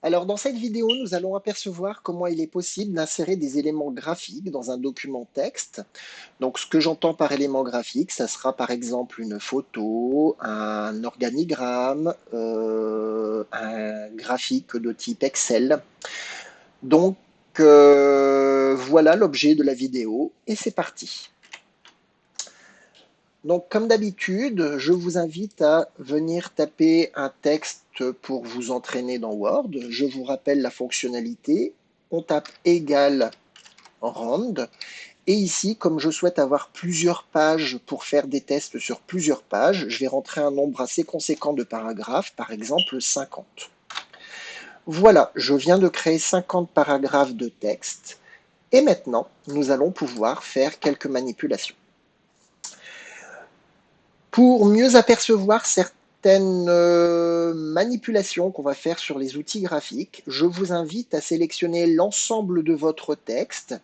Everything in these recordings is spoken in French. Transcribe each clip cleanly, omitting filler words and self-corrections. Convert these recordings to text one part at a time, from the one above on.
Alors, dans cette vidéo, nous allons apercevoir comment il est possible d'insérer des éléments graphiques dans un document texte. Donc, ce que j'entends par élément graphique, ça sera par exemple une photo, un organigramme, un graphique de type Excel. Donc, voilà l'objet de la vidéo et c'est parti. Donc, comme d'habitude, je vous invite à venir taper un texte pour vous entraîner dans Word. Je vous rappelle la fonctionnalité. On tape égal rand. Et ici, comme je souhaite avoir plusieurs pages pour faire des tests sur plusieurs pages, je vais rentrer un nombre assez conséquent de paragraphes, par exemple 50. Voilà, je viens de créer 50 paragraphes de texte. Et maintenant, nous allons pouvoir faire quelques manipulations. Pour mieux apercevoir certaines manipulations qu'on va faire sur les outils graphiques, je vous invite à sélectionner l'ensemble de votre texte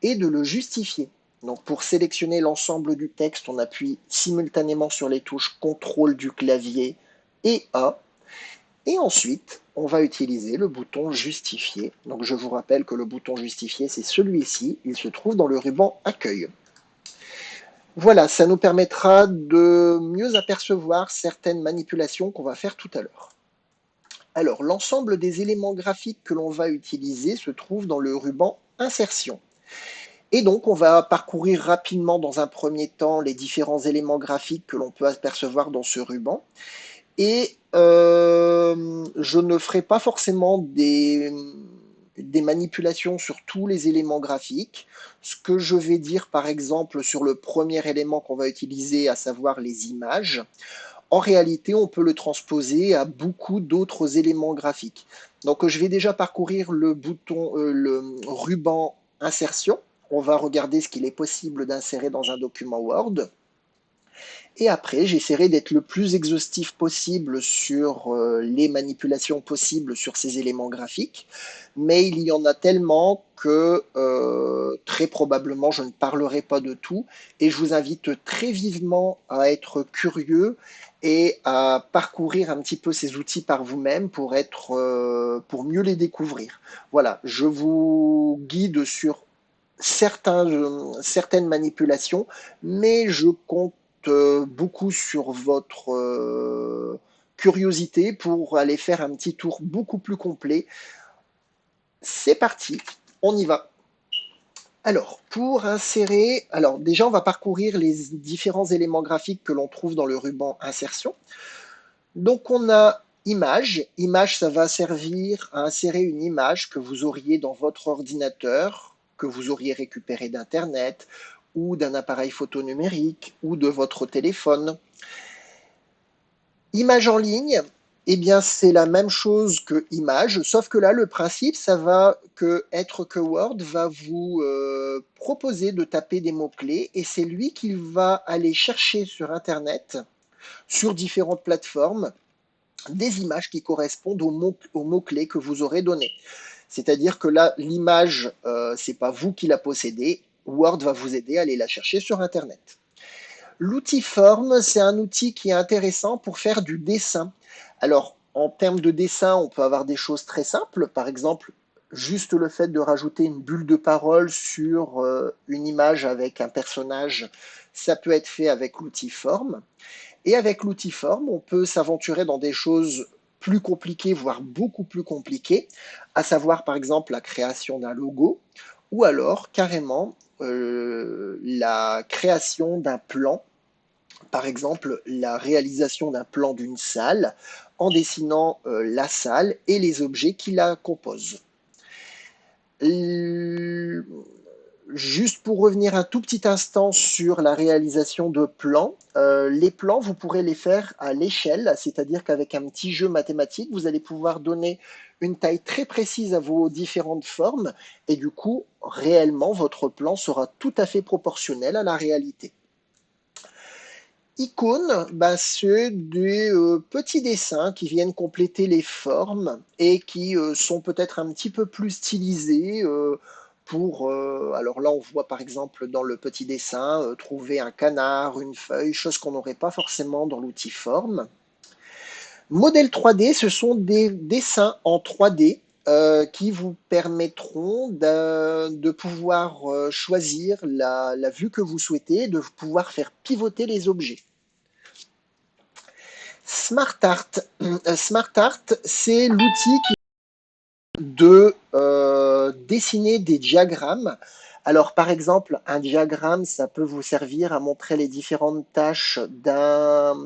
et de le justifier. Donc pour sélectionner l'ensemble du texte, on appuie simultanément sur les touches CTRL du clavier et A. Et ensuite, on va utiliser le bouton justifier. Donc je vous rappelle que le bouton justifier, c'est celui-ci. Il se trouve dans le ruban accueil. Voilà, ça nous permettra de mieux apercevoir certaines manipulations qu'on va faire tout à l'heure. Alors, l'ensemble des éléments graphiques que l'on va utiliser se trouve dans le ruban Insertion. Et donc, on va parcourir rapidement dans un premier temps les différents éléments graphiques que l'on peut apercevoir dans ce ruban. Et je ne ferai pas forcément des manipulations sur tous les éléments graphiques. Ce que je vais dire, par exemple, sur le premier élément qu'on va utiliser, à savoir les images, en réalité, on peut le transposer à beaucoup d'autres éléments graphiques. Donc, je vais déjà parcourir le ruban insertion. On va regarder ce qu'il est possible d'insérer dans un document Word. Et après, j'essaierai d'être le plus exhaustif possible sur les manipulations possibles sur ces éléments graphiques. Mais il y en a tellement que très probablement je ne parlerai pas de tout. Et je vous invite très vivement à être curieux et à parcourir un petit peu ces outils par vous-même pour mieux les découvrir. Voilà, je vous guide sur certaines manipulations, mais je compte beaucoup sur votre curiosité pour aller faire un petit tour beaucoup plus complet. C'est parti, on y va. Alors, pour insérer, alors déjà on va parcourir les différents éléments graphiques que l'on trouve dans le ruban insertion. Donc on a image. Image, ça va servir à insérer une image que vous auriez dans votre ordinateur, que vous auriez récupéré d'Internet ou d'un appareil photo numérique ou de votre téléphone. Image en ligne, eh bien c'est la même chose que image, sauf que là le principe ça va être que Word va vous proposer de taper des mots-clés et c'est lui qui va aller chercher sur Internet, sur différentes plateformes, des images qui correspondent aux mots-clés que vous aurez donnés. C'est-à-dire que là, l'image, c'est pas vous qui la possédez, Word va vous aider à aller la chercher sur Internet. L'outil Form, c'est un outil qui est intéressant pour faire du dessin. Alors, en termes de dessin, on peut avoir des choses très simples. Par exemple, juste le fait de rajouter une bulle de parole sur une image avec un personnage, ça peut être fait avec l'outil Form. Et avec l'outil Form, on peut s'aventurer dans des choses plus compliquées, voire beaucoup plus compliquées, à savoir par exemple la création d'un logo ou alors carrément la création d'un plan, par exemple la réalisation d'un plan d'une salle en dessinant la salle et les objets qui la composent. Juste pour revenir un tout petit instant sur la réalisation de plans, les plans, vous pourrez les faire à l'échelle, c'est-à-dire qu'avec un petit jeu mathématique, vous allez pouvoir donner une taille très précise à vos différentes formes et du coup, réellement, votre plan sera tout à fait proportionnel à la réalité. Icônes, ben, c'est des petits dessins qui viennent compléter les formes et qui sont peut-être un petit peu plus stylisés alors là, on voit par exemple dans le petit dessin trouver un canard, une feuille, chose qu'on n'aurait pas forcément dans l'outil forme. Modèle 3D, ce sont des dessins en 3D qui vous permettront de pouvoir choisir la vue que vous souhaitez, de pouvoir faire pivoter les objets. Smart Art, Smart Art, c'est l'outil de dessiner des diagrammes. Alors, par exemple, un diagramme, ça peut vous servir à montrer les différentes tâches d'un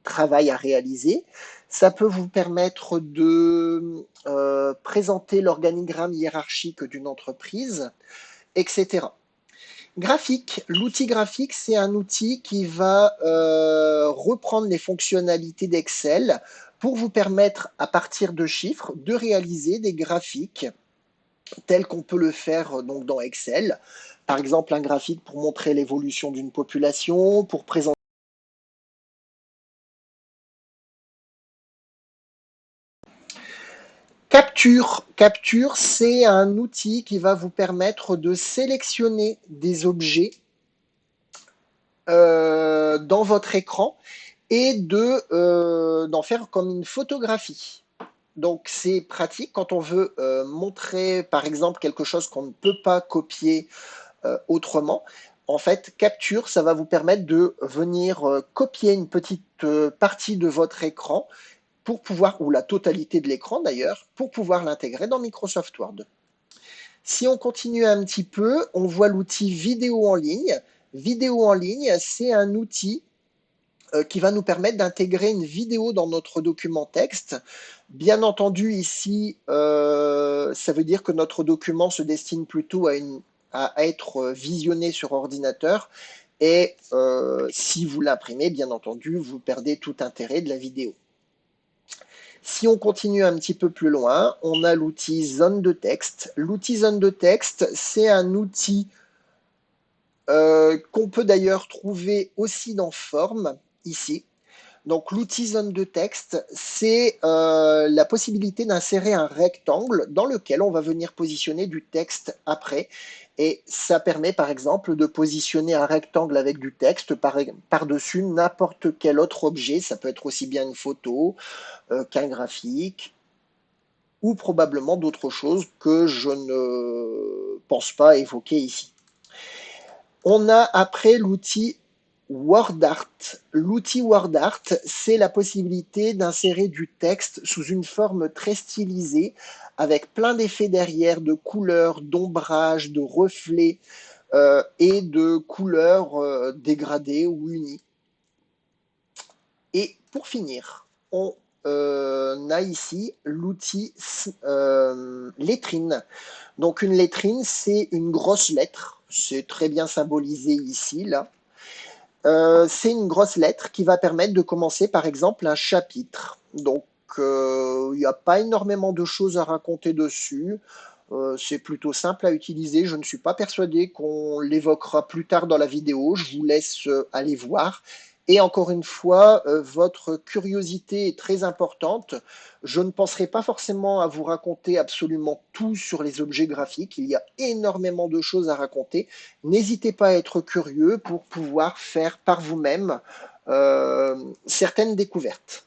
travail à réaliser. Ça peut vous permettre de présenter l'organigramme hiérarchique d'une entreprise, etc. Graphique. L'outil graphique, c'est un outil qui va reprendre les fonctionnalités d'Excel pour vous permettre, à partir de chiffres, de réaliser des graphiques tels qu'on peut le faire donc dans Excel. Par exemple, un graphique pour montrer l'évolution d'une population, pour présenter. Capture. Capture, c'est un outil qui va vous permettre de sélectionner des objets dans votre écran et d'en faire comme une photographie. Donc c'est pratique quand on veut montrer par exemple quelque chose qu'on ne peut pas copier autrement. En fait, Capture, ça va vous permettre de venir copier une petite partie de votre écran pour pouvoir, ou la totalité de l'écran d'ailleurs, pour pouvoir l'intégrer dans Microsoft Word. Si on continue un petit peu, on voit l'outil vidéo en ligne. Vidéo en ligne, c'est un outil qui va nous permettre d'intégrer une vidéo dans notre document texte. Bien entendu, ici, ça veut dire que notre document se destine plutôt à être visionné sur ordinateur. Et si vous l'imprimez, bien entendu, vous perdez tout intérêt de la vidéo. Si on continue un petit peu plus loin, on a l'outil zone de texte. L'outil zone de texte, c'est un outil qu'on peut d'ailleurs trouver aussi dans Forme, ici. Donc l'outil zone de texte, c'est la possibilité d'insérer un rectangle dans lequel on va venir positionner du texte après. Et ça permet par exemple de positionner un rectangle avec du texte par-dessus n'importe quel autre objet. Ça peut être aussi bien une photo qu'un graphique ou probablement d'autres choses que je ne pense pas évoquer ici. On a après l'outil WordArt. L'outil WordArt, c'est la possibilité d'insérer du texte sous une forme très stylisée, avec plein d'effets derrière, de couleurs, d'ombrage, de reflets et de couleurs dégradées ou unies. Et pour finir, on a ici l'outil lettrine. Donc une lettrine, c'est une grosse lettre. C'est très bien symbolisé ici, là. C'est une grosse lettre qui va permettre de commencer par exemple un chapitre. Donc il n'y a pas énormément de choses à raconter dessus. C'est plutôt simple à utiliser. Je ne suis pas persuadé qu'on l'évoquera plus tard dans la vidéo. Je vous laisse aller voir. Et encore une fois, votre curiosité est très importante. Je ne penserai pas forcément à vous raconter absolument tout sur les objets graphiques. Il y a énormément de choses à raconter. N'hésitez pas à être curieux pour pouvoir faire par vous-même certaines découvertes.